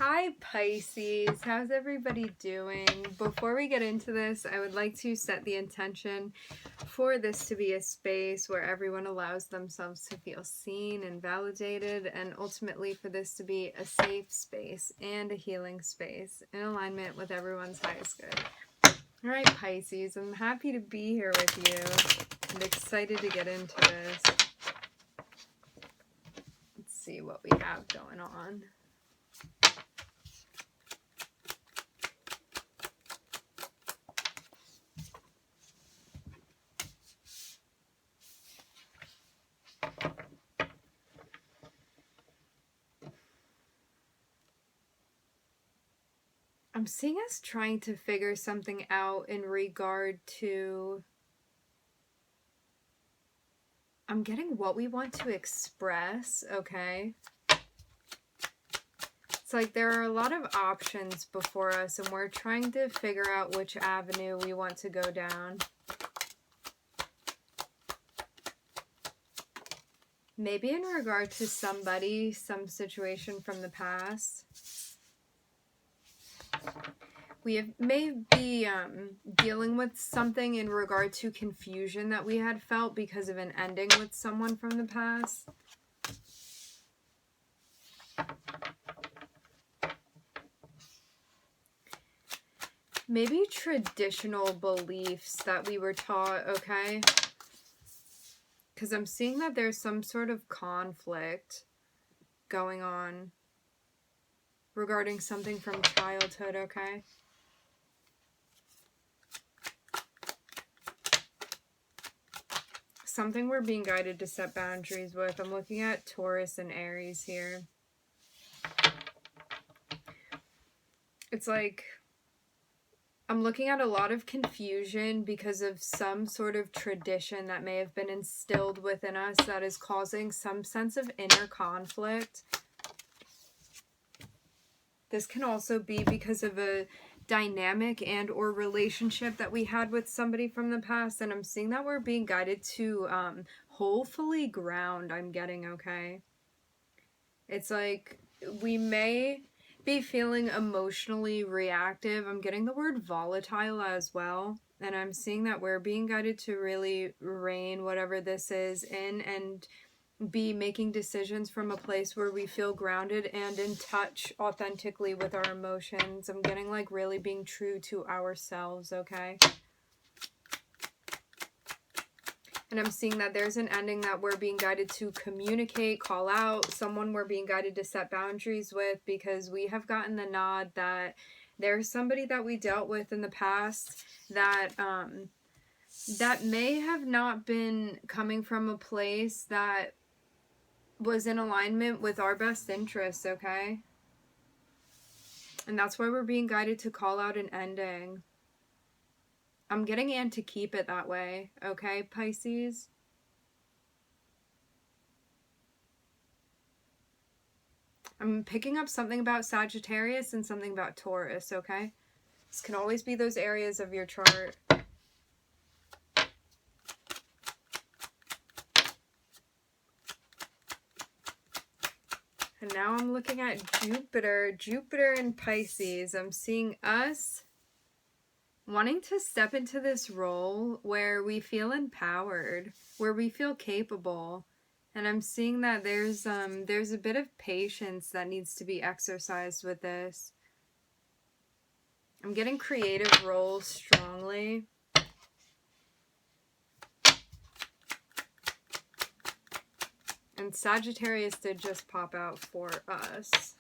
Hi Pisces, how's everybody doing? Before we get into this, I would like to set the intention for this to be a space where everyone allows themselves to feel seen and validated, and ultimately for this to be a safe space and a healing space in alignment with everyone's highest good. Alright Pisces, I'm happy to be here with you and excited to get into this. Let's see what we have going on. I'm seeing us trying to figure something out in regard to, I'm getting what we want to express, okay? It's like there are a lot of options before us and we're trying to figure out which avenue we want to go down. Maybe in regard to somebody, some situation from the past. We may be dealing with something in regard to confusion that we had felt because of an ending with someone from the past. Maybe traditional beliefs that we were taught, okay? Because I'm seeing that there's some sort of conflict going on regarding something from childhood, okay? Something we're being guided to set boundaries with. I'm looking at Taurus and Aries here. It's like I'm looking at a lot of confusion because of some sort of tradition that may have been instilled within us that is causing some sense of inner conflict. This can also be because of a dynamic and or relationship that we had with somebody from the past, and I'm seeing that we're being guided to hopefully ground, I'm getting, okay? It's like we may be feeling emotionally reactive. I'm getting the word volatile as well, and I'm seeing that we're being guided to really rein whatever this is in and be making decisions from a place where we feel grounded and in touch authentically with our emotions. I'm getting like really being true to ourselves, okay? And I'm seeing that there's an ending that we're being guided to communicate, call out, someone we're being guided to set boundaries with, because we have gotten the nod that there's somebody that we dealt with in the past that that may have not been coming from a place that was in alignment with our best interests, okay? And that's why we're being guided to call out an ending. I'm getting and to keep it that way, okay, Pisces? I'm picking up something about Sagittarius and something about Taurus, okay? This can always be those areas of your chart. And now I'm looking at Jupiter and Pisces. I'm seeing us wanting to step into this role where we feel empowered, where we feel capable. And I'm seeing that there's a bit of patience that needs to be exercised with this. I'm getting creative roles strongly. And Sagittarius did just pop out for us.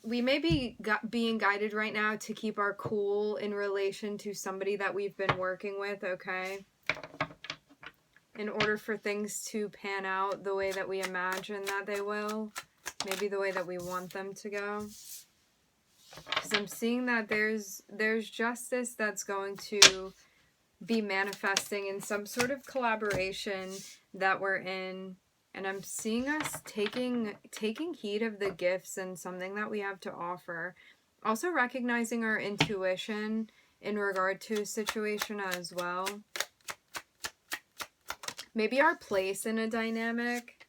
We may be being guided right now to keep our cool in relation to somebody that we've been working with, okay? In order for things to pan out the way that we imagine that they will. Maybe the way that we want them to go. Because I'm seeing that there's justice that's going to be manifesting in some sort of collaboration that we're in. And I'm seeing us taking heed of the gifts and something that we have to offer. Also recognizing our intuition in regard to a situation as well. Maybe our place in a dynamic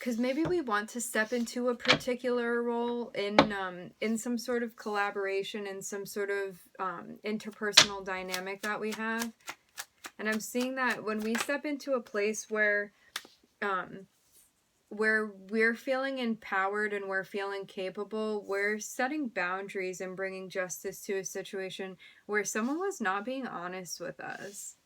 because maybe we want to step into a particular role in some sort of collaboration, in some sort of interpersonal dynamic that we have. And I'm seeing that when we step into a place where we're feeling empowered and we're feeling capable, we're setting boundaries and bringing justice to a situation where someone was not being honest with us.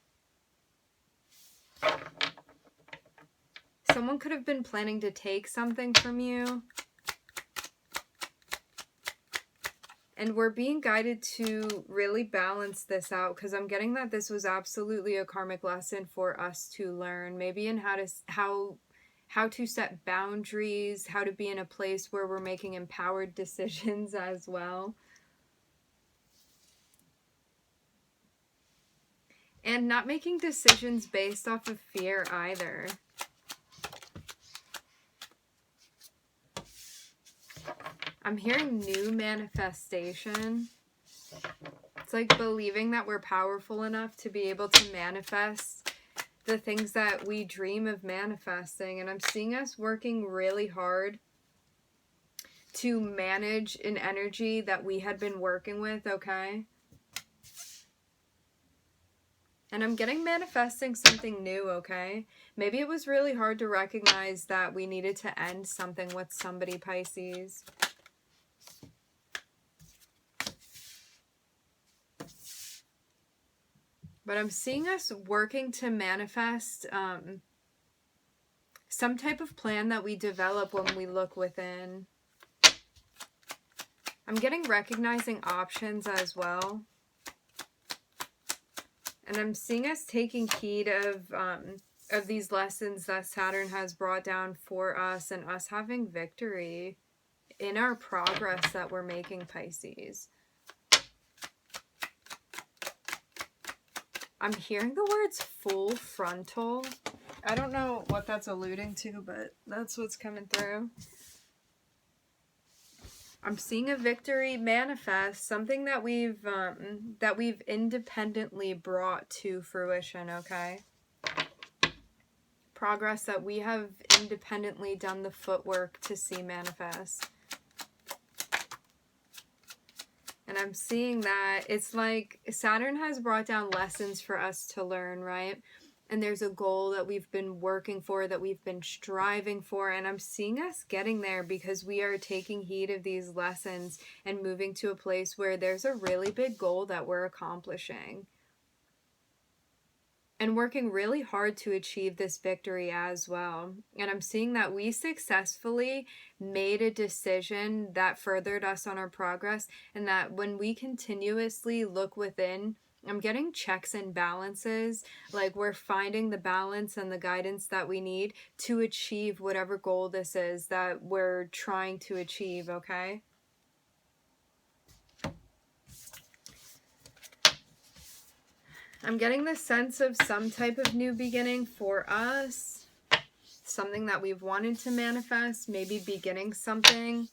Someone could have been planning to take something from you. And we're being guided to really balance this out, because I'm getting that this was absolutely a karmic lesson for us to learn. Maybe in how to set boundaries, how to be in a place where we're making empowered decisions as well. And not making decisions based off of fear either. I'm hearing new manifestation. It's like believing that we're powerful enough to be able to manifest the things that we dream of manifesting. And I'm seeing us working really hard to manage an energy that we had been working with, okay? And I'm getting manifesting something new, okay? Maybe it was really hard to recognize that we needed to end something with somebody, Pisces. But I'm seeing us working to manifest some type of plan that we develop when we look within. I'm getting recognizing options as well. And I'm seeing us taking heed of these lessons that Saturn has brought down for us, and us having victory in our progress that we're making, Pisces. I'm hearing the words full frontal. I don't know what that's alluding to, but that's what's coming through. I'm seeing a victory manifest, something that we've independently brought to fruition, okay? Progress that we have independently done the footwork to see manifest. And I'm seeing that it's like Saturn has brought down lessons for us to learn, right? And there's a goal that we've been working for, that we've been striving for. And I'm seeing us getting there because we are taking heed of these lessons and moving to a place where there's a really big goal that we're accomplishing. And working really hard to achieve this victory as well. And I'm seeing that we successfully made a decision that furthered us on our progress, and that when we continuously look within, I'm getting checks and balances, like we're finding the balance and the guidance that we need to achieve whatever goal this is that we're trying to achieve, okay? I'm getting the sense of some type of new beginning for us. Something that we've wanted to manifest. Maybe beginning something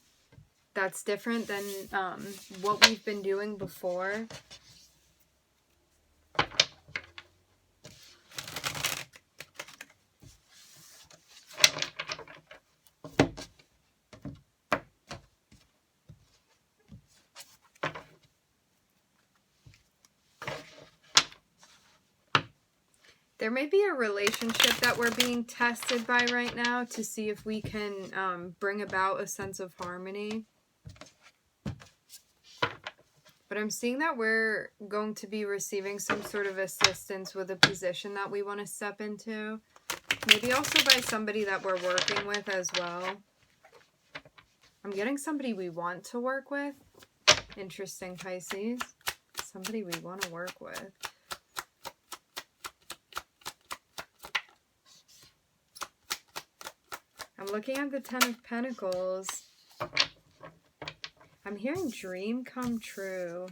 that's different than what we've been doing before. There may be a relationship that we're being tested by right now to see if we can bring about a sense of harmony. But I'm seeing that we're going to be receiving some sort of assistance with a position that we want to step into. Maybe also by somebody that we're working with as well. I'm getting somebody we want to work with. Interesting, Pisces. Somebody we want to work with. I'm looking at the Ten of Pentacles. I'm hearing dream come true.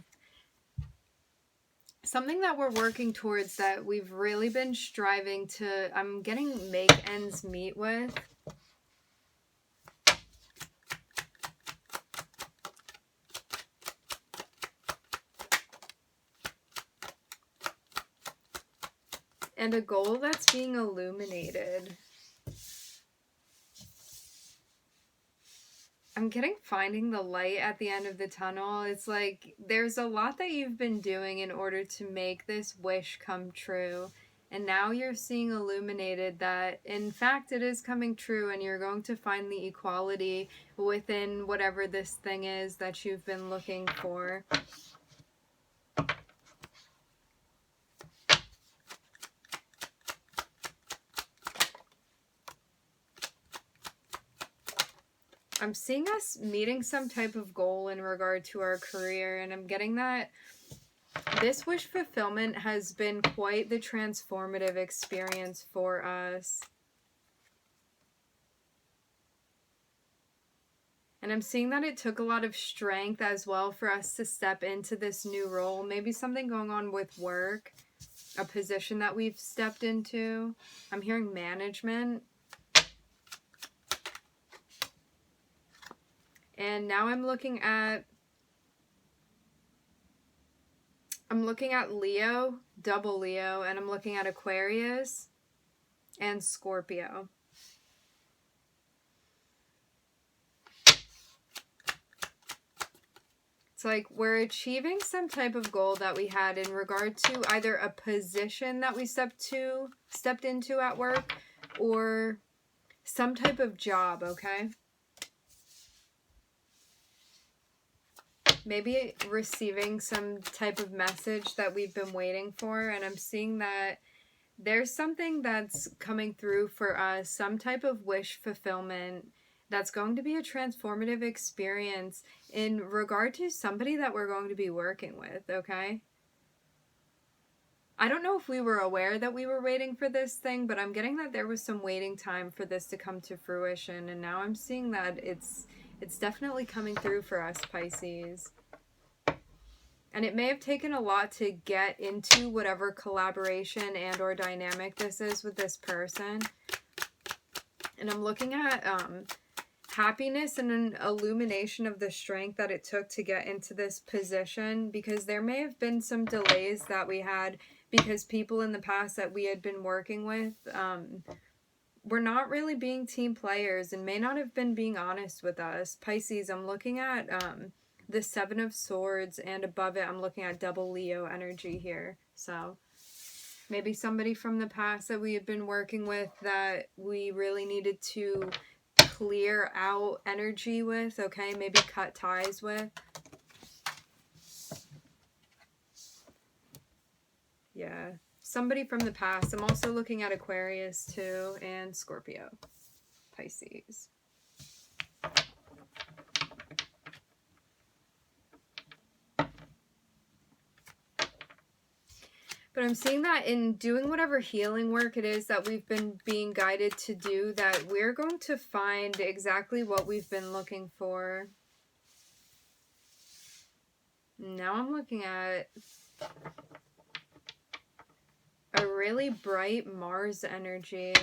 Something that we're working towards that we've really been striving to, I'm getting make ends meet with. And a goal that's being illuminated. I'm getting finding the light at the end of the tunnel. It's like there's a lot that you've been doing in order to make this wish come true. And now you're seeing illuminated that, in fact, it is coming true, and you're going to find the equality within whatever this thing is that you've been looking for. I'm seeing us meeting some type of goal in regard to our career, and I'm getting that this wish fulfillment has been quite the transformative experience for us. And I'm seeing that it took a lot of strength as well for us to step into this new role. Maybe something going on with work, a position that we've stepped into. I'm hearing management. And now I'm looking at Leo, double Leo, and I'm looking at Aquarius and Scorpio. It's like we're achieving some type of goal that we had in regard to either a position that we stepped into at work, or some type of job, okay? Maybe receiving some type of message that we've been waiting for, and I'm seeing that there's something that's coming through for us, some type of wish fulfillment that's going to be a transformative experience in regard to somebody that we're going to be working with, okay? I don't know if we were aware that we were waiting for this thing, but I'm getting that there was some waiting time for this to come to fruition, and now I'm seeing that it's definitely coming through for us, Pisces. And it may have taken a lot to get into whatever collaboration and or dynamic this is with this person. And I'm looking at happiness and an illumination of the strength that it took to get into this position, because there may have been some delays that we had because people in the past that we had been working with were not really being team players and may not have been being honest with us. Pisces, I'm looking at the Seven of Swords, and above it I'm looking at double Leo energy here. So maybe somebody from the past that we had been working with that we really needed to clear out energy with, okay? Maybe cut ties with. Yeah, somebody from the past. I'm also looking at Aquarius too, and Scorpio, Pisces. But I'm seeing that in doing whatever healing work it is that we've been being guided to do, that we're going to find exactly what we've been looking for. Now I'm looking at a really bright Mars energy.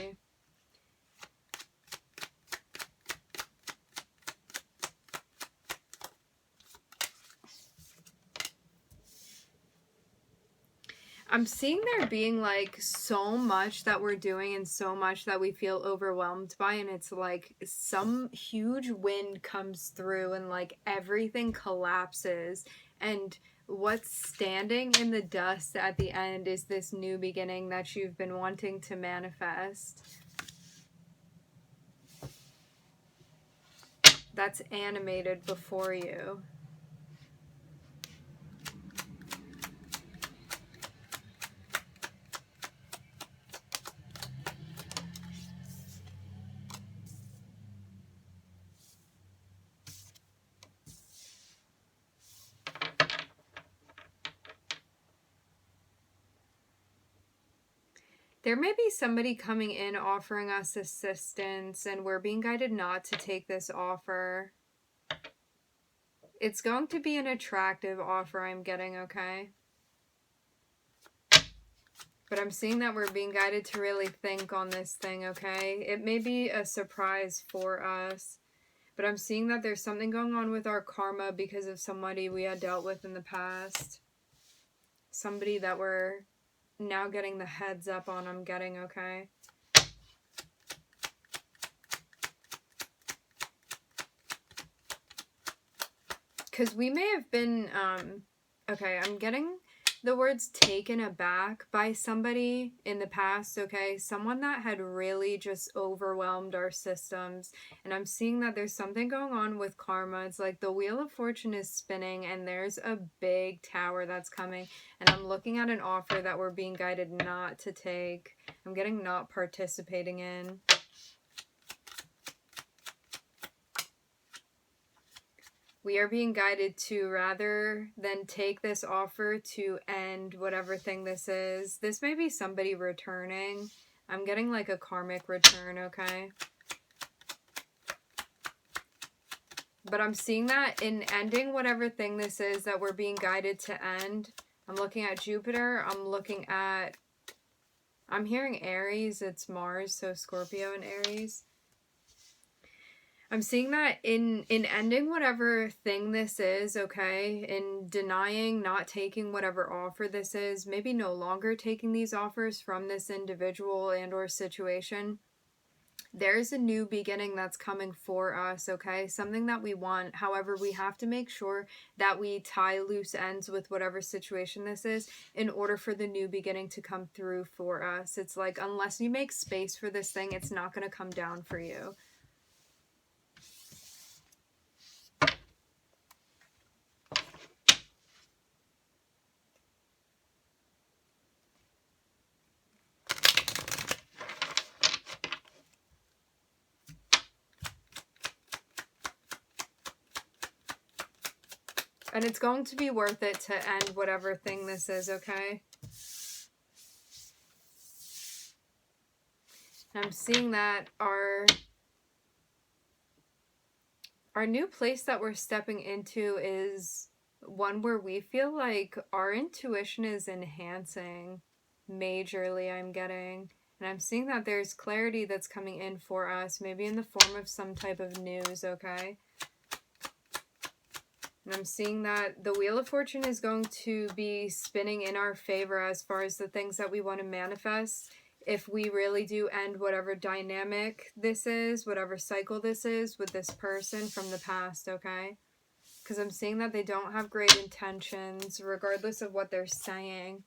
I'm seeing there being like so much that we're doing and so much that we feel overwhelmed by, and it's like some huge wind comes through and like everything collapses, and what's standing in the dust at the end is this new beginning that you've been wanting to manifest. That's animated before you. There may be somebody coming in offering us assistance, and we're being guided not to take this offer. It's going to be an attractive offer I'm getting, okay? But I'm seeing that we're being guided to really think on this thing, okay? It may be a surprise for us, but I'm seeing that there's something going on with our karma because of somebody we had dealt with in the past. Somebody that we're now getting the heads up on, I'm getting, okay? Because we may have been, okay, I'm getting the words taken aback by somebody in the past, okay? Someone that had really just overwhelmed our systems. And I'm seeing that there's something going on with karma. It's like the Wheel of Fortune is spinning and there's a big tower that's coming. And I'm looking at an offer that we're being guided not to take. I'm getting not participating in. We are being guided to, rather than take this offer, to end whatever thing this is. This may be somebody returning. I'm getting like a karmic return, okay? But I'm seeing that in ending whatever thing this is that we're being guided to end. I'm looking at Jupiter. I'm hearing Aries. It's Mars, so Scorpio and Aries. I'm seeing that in ending whatever thing this is, okay, in denying, not taking whatever offer this is, maybe no longer taking these offers from this individual and or situation, there's a new beginning that's coming for us, okay, something that we want. However, we have to make sure that we tie loose ends with whatever situation this is in order for the new beginning to come through for us. It's like, unless you make space for this thing, it's not going to come down for you. And it's going to be worth it to end whatever thing this is, okay? I'm seeing that our new place that we're stepping into is one where we feel like our intuition is enhancing majorly, I'm getting. And I'm seeing that there's clarity that's coming in for us, maybe in the form of some type of news, okay? And I'm seeing that the Wheel of Fortune is going to be spinning in our favor as far as the things that we want to manifest. If we really do end whatever dynamic this is, whatever cycle this is with this person from the past, okay? Because I'm seeing that they don't have great intentions, regardless of what they're saying.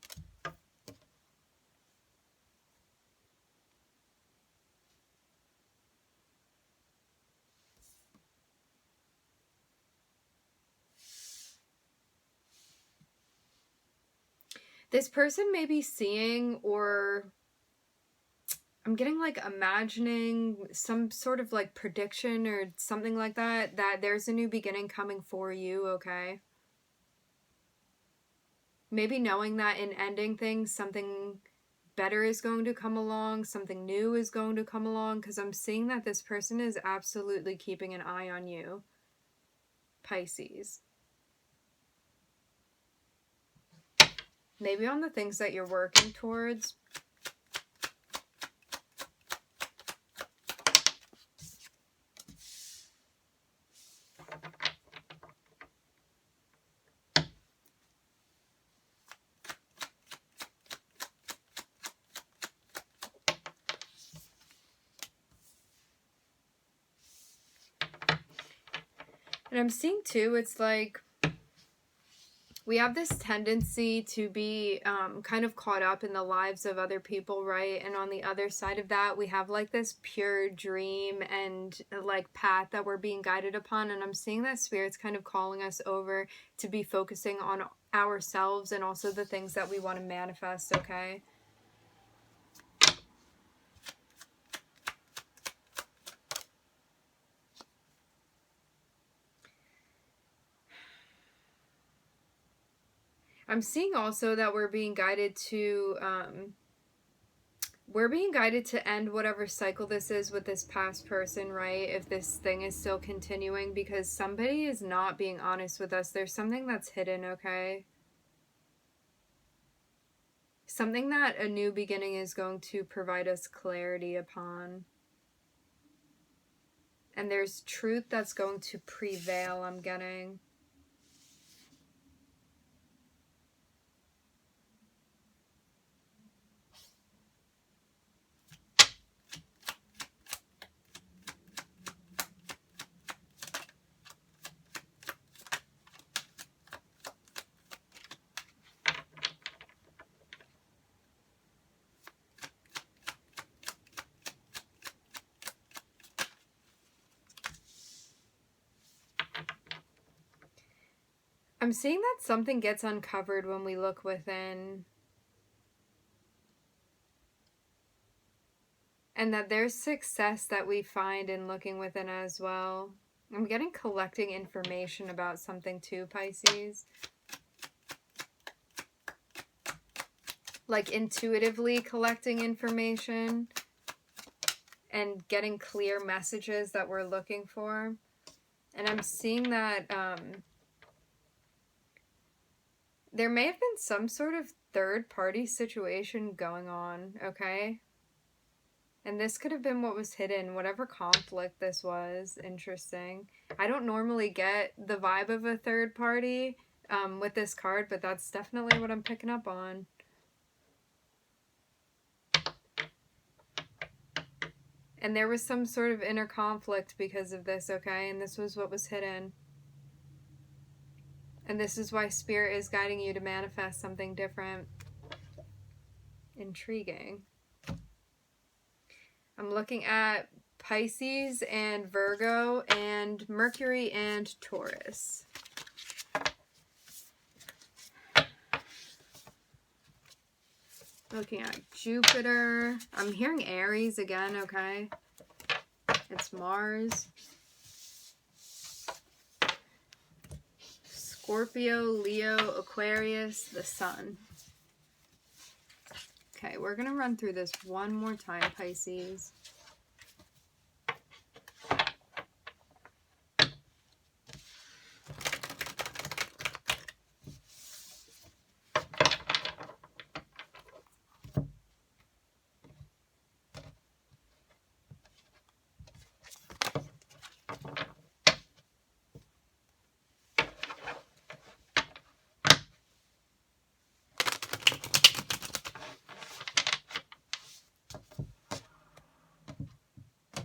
This person may be seeing, or I'm getting like imagining some sort of like prediction or something like that, that there's a new beginning coming for you, okay? Maybe knowing that in ending things, something better is going to come along, something new is going to come along, because I'm seeing that this person is absolutely keeping an eye on you, Pisces. Maybe on the things that you're working towards. And I'm seeing too, it's like we have this tendency to be kind of caught up in the lives of other people, right? And on the other side of that, we have like this pure dream and like path that we're being guided upon. And I'm seeing that Spirit's kind of calling us over to be focusing on ourselves and also the things that we want to manifest, okay? I'm seeing also that we're being guided to end whatever cycle this is with this past person, right? If this thing is still continuing, because somebody is not being honest with us. There's something that's hidden, okay? Something that a new beginning is going to provide us clarity upon. And there's truth that's going to prevail, I'm getting. I'm seeing that something gets uncovered when we look within. And that there's success that we find in looking within as well. I'm getting collecting information about something too, Pisces. Like intuitively collecting information and getting clear messages that we're looking for. And I'm seeing that there may have been some sort of third-party situation going on, okay? And this could have been what was hidden, whatever conflict this was. Interesting. I don't normally get the vibe of a third party with this card, but that's definitely what I'm picking up on. And there was some sort of inner conflict because of this, okay? And this was what was hidden. And this is why Spirit is guiding you to manifest something different. Intriguing. I'm looking at Pisces and Virgo and Mercury and Taurus. Looking at Jupiter. I'm hearing Aries again, okay? It's Mars. Scorpio, Leo, Aquarius, the Sun. Okay, we're going to run through this one more time, Pisces.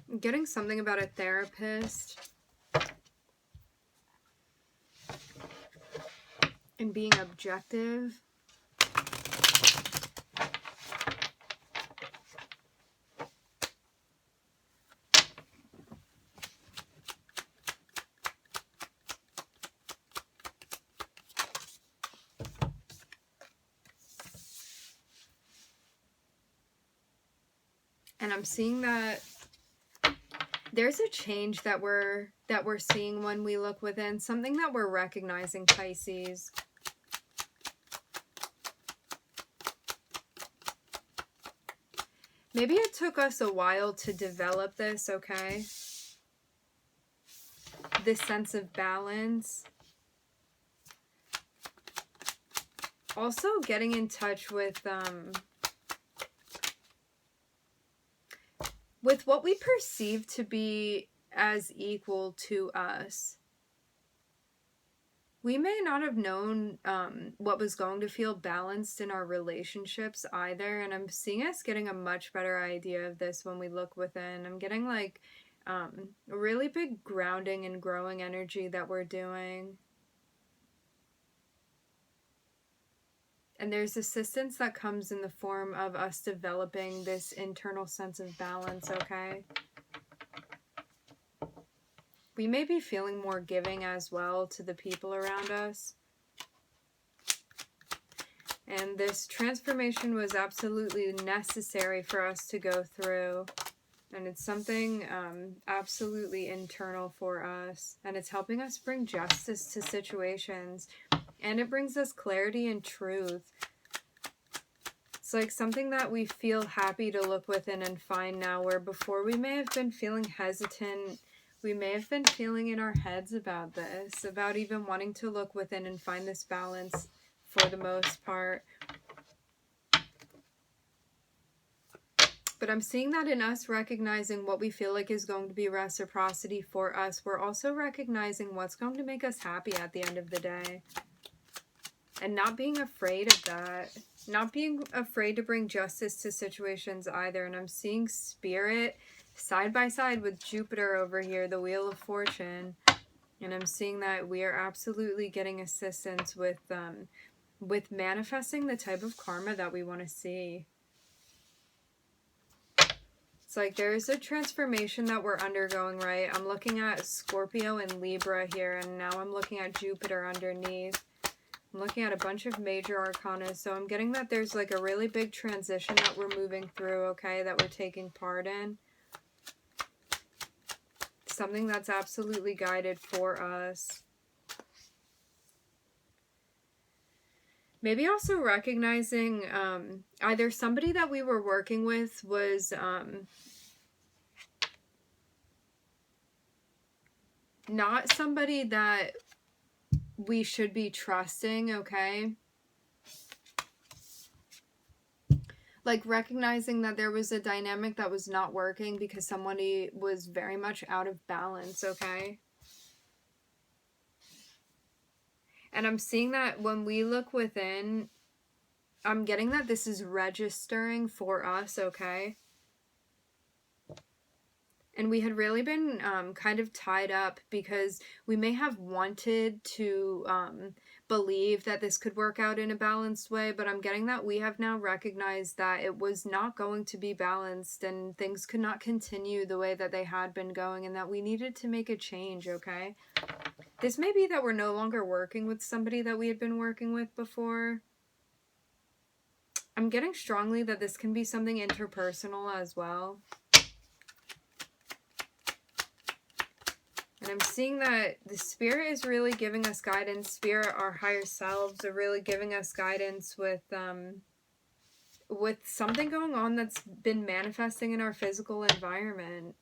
I'm getting something about a therapist and being objective. And I'm seeing that there's a change that we're seeing when we look within, something that we're recognizing, Pisces. Maybe it took us a while to develop this, okay? This sense of balance. Also getting in touch with what we perceive to be as equal to us. We may not have known what was going to feel balanced in our relationships either, and I'm seeing us getting a much better idea of this when we look within. I'm getting like a really big grounding and growing energy that we're doing. And there's assistance that comes in the form of us developing this internal sense of balance, okay? We may be feeling more giving as well to the people around us. And this transformation was absolutely necessary for us to go through. And it's something absolutely internal for us. And it's helping us bring justice to situations. And it brings us clarity and truth. It's like something that we feel happy to look within and find now, where before we may have been feeling hesitant. We may have been feeling in our heads about this, about even wanting to look within and find this balance for the most part. But I'm seeing that in us recognizing what we feel like is going to be reciprocity for us, we're also recognizing what's going to make us happy at the end of the day. And not being afraid of that. Not being afraid to bring justice to situations either. And I'm seeing Spirit side by side with Jupiter over here, the Wheel of Fortune. And I'm seeing that we are absolutely getting assistance with manifesting the type of karma that we want to see. It's like there's a transformation that we're undergoing, right? I'm looking at Scorpio and Libra here, and now I'm looking at Jupiter underneath. I'm looking at a bunch of major arcana, so I'm getting that there's like a really big transition that we're moving through, okay, that we're taking part in. Something that's absolutely guided for us. Maybe also recognizing either somebody that we were working with was not somebody that we should be trusting, okay? Like recognizing that there was a dynamic that was not working because somebody was very much out of balance, okay? And I'm seeing that when we look within, I'm getting that this is registering for us, okay? And we had really been kind of tied up because we may have wanted to believe that this could work out in a balanced way, but I'm getting that we have now recognized that it was not going to be balanced and things could not continue the way that they had been going and that we needed to make a change, okay? This may be that we're no longer working with somebody that we had been working with before. I'm getting strongly that this can be something interpersonal as well. And I'm seeing that the Spirit is really giving us guidance. Spirit, our higher selves, are really giving us guidance with something going on that's been manifesting in our physical environment.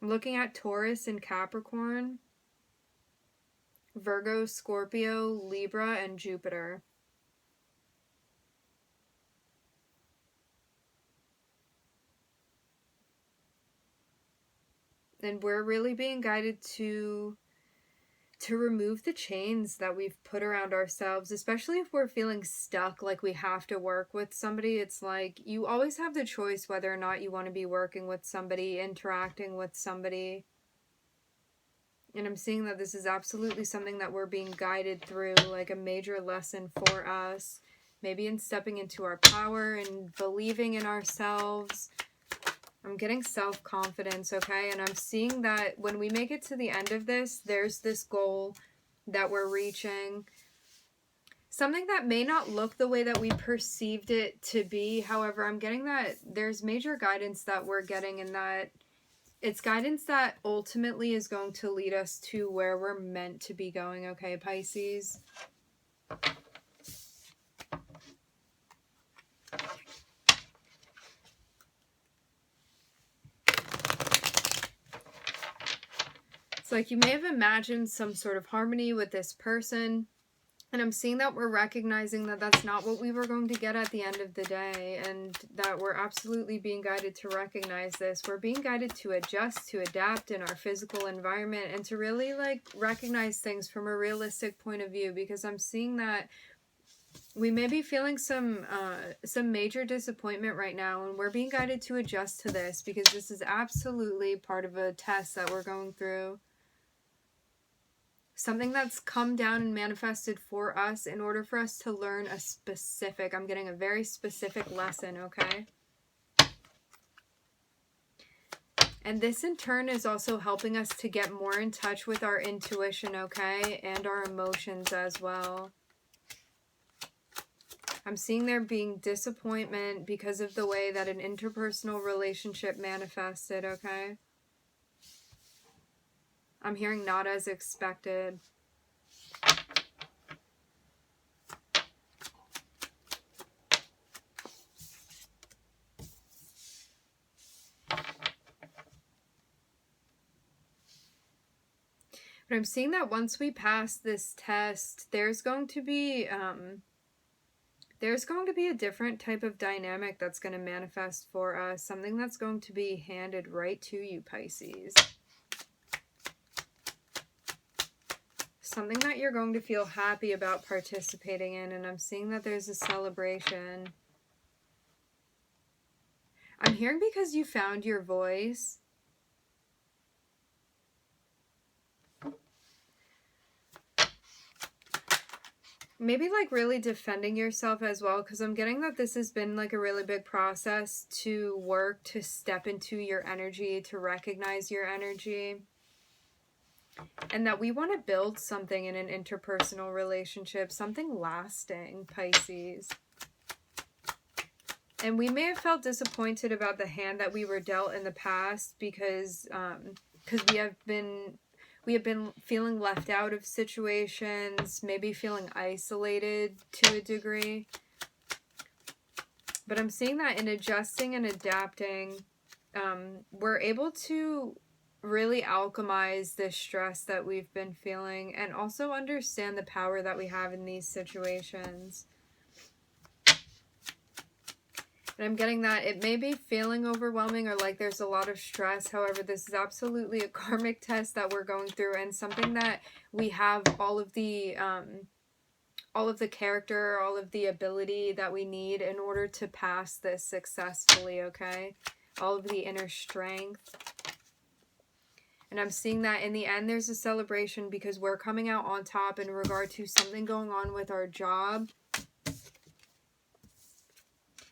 I'm looking at Taurus and Capricorn, Virgo, Scorpio, Libra, and Jupiter. And we're really being guided to remove the chains that we've put around ourselves, especially if we're feeling stuck, like we have to work with somebody. It's like you always have the choice whether or not you want to be working with somebody, interacting with somebody. And I'm seeing that this is absolutely something that we're being guided through, like a major lesson for us. Maybe in stepping into our power and believing in ourselves. I'm getting self-confidence, okay? And I'm seeing that when we make it to the end of this, there's this goal that we're reaching. Something that may not look the way that we perceived it to be. However, I'm getting that there's major guidance that we're getting, and that it's guidance that ultimately is going to lead us to where we're meant to be going, okay, Pisces? It's like you may have imagined some sort of harmony with this person, and I'm seeing that we're recognizing that that's not what we were going to get at the end of the day, and that we're absolutely being guided to recognize this. We're being guided to adjust, to adapt in our physical environment, and to really like recognize things from a realistic point of view, because I'm seeing that we may be feeling some major disappointment right now, and we're being guided to adjust to this because this is absolutely part of a test that we're going through. Something that's come down and manifested for us in order for us to learn a specific, I'm getting a very specific lesson, okay? And this in turn is also helping us to get more in touch with our intuition, okay? And our emotions as well. I'm seeing there being disappointment because of the way that an interpersonal relationship manifested, okay? I'm hearing not as expected. But I'm seeing that once we pass this test, there's going to be a different type of dynamic that's going to manifest for us. Something that's going to be handed right to you, Pisces. Something that you're going to feel happy about participating in. And I'm seeing that there's a celebration. I'm hearing because you found your voice. Maybe like really defending yourself as well, because I'm getting that this has been like a really big process to work, to step into your energy, to recognize your energy. And that we want to build something in an interpersonal relationship, something lasting, Pisces. And we may have felt disappointed about the hand that we were dealt in the past because we have been feeling left out of situations, maybe feeling isolated to a degree. But I'm seeing that in adjusting and adapting, we're able to really alchemize this stress that we've been feeling and also understand the power that we have in these situations. And I'm getting that it may be feeling overwhelming or like there's a lot of stress. However, this is absolutely a karmic test that we're going through and something that we have all of the character, all of the ability that we need in order to pass this successfully, okay? All of the inner strength. And I'm seeing that in the end there's a celebration because we're coming out on top in regard to something going on with our job.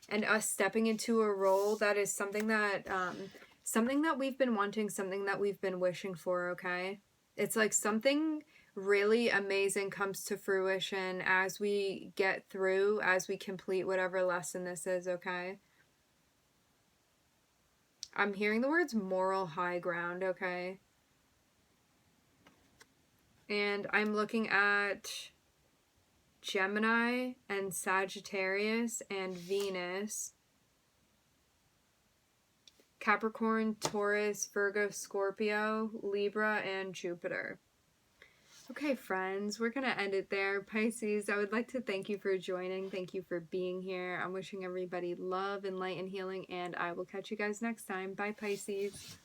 And us stepping into a role that is something that we've been wanting, something that we've been wishing for, okay? It's like something really amazing comes to fruition as we get through, as we complete whatever lesson this is, okay? I'm hearing the words moral high ground, okay? And I'm looking at Gemini and Sagittarius and Venus, Capricorn, Taurus, Virgo, Scorpio, Libra, and Jupiter. Okay, friends, we're going to end it there. Pisces, I would like to thank you for joining. Thank you for being here. I'm wishing everybody love and light and healing, and I will catch you guys next time. Bye, Pisces.